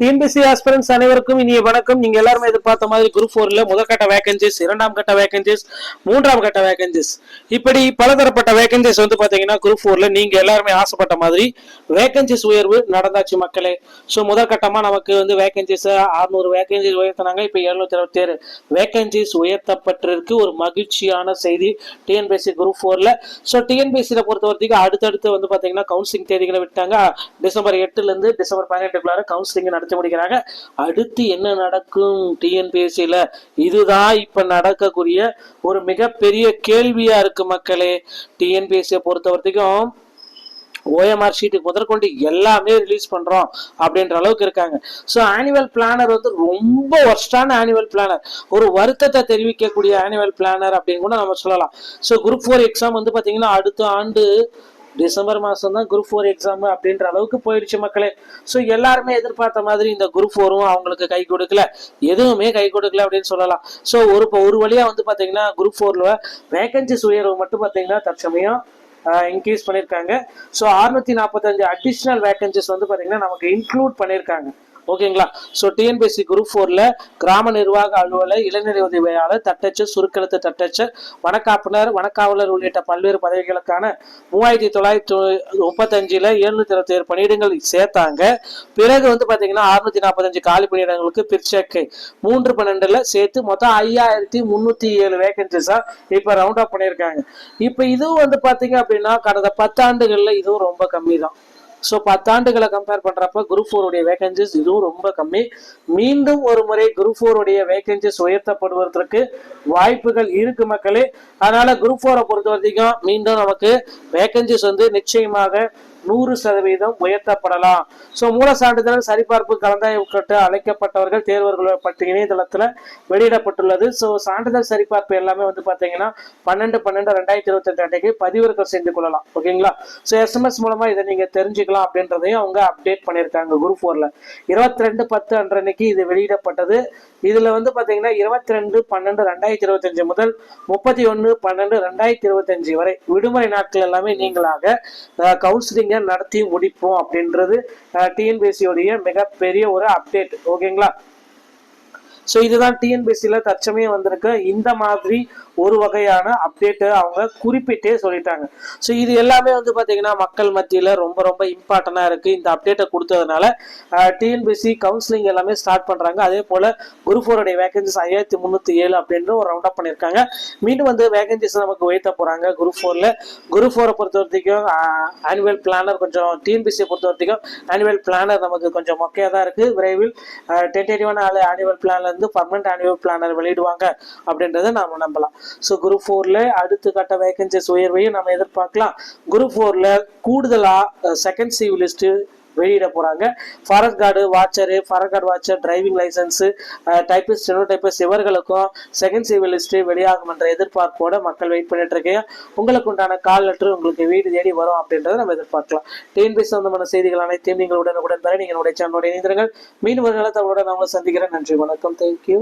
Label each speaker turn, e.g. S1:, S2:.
S1: TNPSC ஆஸ்பிரன்ட்ஸ் அனைவருக்கும் இனிய வணக்கம். நீங்க எல்லாருமே எதிர்பார்த்த மாதிரி குரூப் 4ல முதற்கட்ட வேகன்சிஸ், இரண்டாம் கட்ட வேகன்சிஸ், மூன்றாம் கட்ட வேகன்சிஸ், இப்படி பலதரப்பட்ட வேகன்சிஸ் வந்து பாத்தீங்கன்னா குரூப் 4ல நீங்க எல்லாருமே ஆசைப்பட்ட மாதிரி வேகன்சிஸ் உயர்வு நடந்தாச்சு மக்களே. ஸோ முதற்கட்டமா நமக்கு வந்து வேகன்சிஸ் 600 வேகன்சிஸ் உயர்த்தினாங்க. இப்ப 727 வேகன்சிஸ் உயர்த்தப்பட்டிருக்கு. ஒரு மகிழ்ச்சியான செய்தி டிஎன்பிஎஸ்சி குரூப் 4ல. ஸோ டிஎன்பிஎஸ்சியில பொறுத்த வரைக்கும் அடுத்தடுத்து வந்து பாத்தீங்கன்னா கவுன்சிலிங் தேதிகளை விட்டாங்க. டிசம்பர் 8ல இருந்து டிசம்பர் 18 கவுன்சிலிங் நடத்தி முடிக்கிறாங்க. அடுத்து என்ன நடக்கும் டிஎன்பிஎஸ்சில? இதுதான் இப்ப நடக்கக்கூடிய ஒரு மிகப்பெரிய கேள்வியா இருக்கு மக்களே. டிஎன்பிஎஸ்சியை பொறுத்த வரைக்கும் ஓஎம்ஆர் ஷீட்டுக்கு முதற்கொண்டு எல்லாமே ரிலீஸ் பண்றோம் அப்படின்ற அளவுக்கு இருக்காங்க. ஸோ ஆனுவல் பிளானர் வந்து ரொம்ப ஒர்ஸ்டான ஆனுவல் பிளானர், ஒரு வருத்தத்தை தெரிவிக்கக்கூடிய ஆனுவல் பிளானர் அப்படின்னு கூட நம்ம சொல்லலாம். ஸோ குரூப் 4 எக்ஸாம் வந்து பாத்தீங்கன்னா அடுத்த ஆண்டு டிசம்பர் மாசம் தான் குரூப் 4 எக்ஸாம் அப்படின்ற அளவுக்கு போயிடுச்சு மக்களே. ஸோ எல்லாருமே எதிர்பார்த்த மாதிரி இந்த குரூப் 4ம் அவங்களுக்கு கை கொடுக்கல, எதுவுமே கை கொடுக்கல அப்படின்னு சொல்லலாம். ஸோ ஒரு வழியா வந்து பாத்தீங்கன்னா குரூப் 4ல வேகன்சிஸ் உயர்வு மட்டும் பாத்தீங்கன்னா தற்சமயம் இன்க்ரீஸ் பண்ணியிருக்காங்க. ஸோ 645 அடிஷ்னல் வேகன்சிஸ் வந்து பாத்தீங்கன்னா நமக்கு இன்க்ளூட் பண்ணியிருக்காங்க. ஓகேங்களா? ஸோ டிஎன்பிஎஸ்சி குரூப் 4ல கிராம நிர்வாக அலுவலர், இளைஞர் உதவியாளர், தட்டச்சர், சுருக்கெழுத்து தட்டச்சர், வனக்காப்புனர், வனக்காவலர் உள்ளிட்ட பல்வேறு பதவிகளுக்கான 3935ல 727 பணியிடங்கள் சேர்த்தாங்க. பிறகு வந்து பாத்தீங்கன்னா 645 காலி பணியிடங்களுக்கு பிற்சேர்க்கை 3/12ல சேர்த்து மொத்தம் 5307 வேகன்சிஸா இப்ப ரவுண்ட் அப் பண்ணியிருக்காங்க. இப்ப இதுவும் வந்து பாத்தீங்க அப்படின்னா கடந்த 10 ஆண்டுகள்ல இதுவும் ரொம்ப கம்மி தான். ஸோ 10 ஆண்டுகளை கம்பேர் பண்றப்ப குரூப் 4 உடைய வேகன்சிஸ் இதுவும் ரொம்ப கம்மி. மீண்டும் ஒரு முறை குரூப் 4 உடைய வேகன்சிஸ் உயர்த்தப்படுவதற்கு வாய்ப்புகள் இருக்கு மக்களே. அதனால குரூப் 4 பொறுத்த வரைக்கும் மீண்டும் நமக்கு வேகன்சிஸ் வந்து நிச்சயமாக 100% உயர்த்தப்படலாம். ஸோ மூல சான்றிதழ் சரிபார்ப்பு கலந்தாய்வுக்கு அழைக்கப்பட்டவர்கள் தேர்வர்கள் பற்றி இணையதளத்துல வெளியிடப்பட்டுள்ளது. ஸோ சான்றிதழ் சரிபார்ப்பு எல்லாமே வந்து பாத்தீங்கன்னா 12/12/2022 அன்றைக்கு பதிவிறக்கம் செய்து கொள்ளலாம். ஓகேங்களா? ஸோ SMS மூலமா இதை நீங்க தெரிஞ்சுக்கலாம் அப்படின்றதையும் அவங்க அப்டேட் பண்ணியிருக்காங்க. குரூப் 4ல 22/10 அன்றைக்கு இது வெளியிடப்பட்டது. இதுல வந்து பாத்தீங்கன்னா 22/12/2025 முதல் 31/12/2025 வரை விடுமுறை நாட்கள் எல்லாமே நீங்களாக கவுன்சிலிங் நடத்தி முடிப்போம் அப்படின்றது டிஎன்பிஎஸ்சி உடைய மிகப்பெரிய ஒரு அப்டேட். ஓகேங்களா? ஸோ இதுதான் டிஎன்பிஎஸ்சியில தற்சமயம் வந்திருக்க இந்த மாதிரி ஒரு வகையான அப்டேட் அவங்க குறிப்பிட்டே சொல்லிட்டாங்க. ஸோ இது எல்லாமே வந்து பாத்தீங்கன்னா மக்கள் மத்தியில ரொம்ப ரொம்ப இம்பார்ட்டண்டா இருக்கு. இந்த அப்டேட்டை கொடுத்ததுனால டிஎன்பிஎஸ்சி கவுன்சிலிங் எல்லாமே ஸ்டார்ட் பண்றாங்க. அதே போல குரூப் 4 உடைய வேகன்சிஸ் 5307 அப்படின்ற ஒரு ரவுண்ட் அப் பண்ணிருக்காங்க. மீண்டும் வந்து வேகன்சிஸ் நமக்கு உயர்த்த போறாங்க குரூப் 4ல. குரூப் 4 பொறுத்த வரைக்கும் ஆனுவல் பிளானர் கொஞ்சம் டிஎன்பிஎஸ்சியை பொறுத்த வரைக்கும் ஆனுவல் பிளானர் நமக்கு கொஞ்சம் மொக்கையா தான் இருக்கு. விரைவில் டென்டேட்டிவான ஆனுவல் பிளான்ல இருந்து பர்மனன்ட் ஆனுவல் பிளானர் வெளியிடுவாங்க அப்படின்றத நாம நம்பலாம். ஸோ குரூப் 4ல அடுத்த கட்ட வேகன்சிஸ் உயர்வையும் நம்ம எதிர்பார்க்கலாம். குரூப் 4ல கூடுதலா செகண்ட் சிவி லிஸ்ட் வெளியிட போறாங்க. Forest guard watcher, forest guard watcher, driving licence, typist, typist இவர்களுக்கும் செகண்ட் சிவி லிஸ்ட் வெளியாகும் என்ற எதிர்பார்ப்போட மக்கள் வெயிட் பண்ணிட்டு இருக்கேன். உங்களுக்கு உண்டான கால் லெட்டர் உங்களுக்கு வீடு தேடி வரும் அப்படின்றத நம்ம எதிர்பார்க்கலாம். டிஎன்பிஎஸ்சி சம்பந்தமான செய்திகள் அனைத்தையும் நீங்கள் உடனுக்குடன் பெற நீங்கள் சேனலோட இணைந்திருங்கள். மீண்டும் ஒரு நல்ல தகவலுடன் நான் உங்களை சந்திக்கிறேன். நன்றி, வணக்கம், தேங்க்யூ.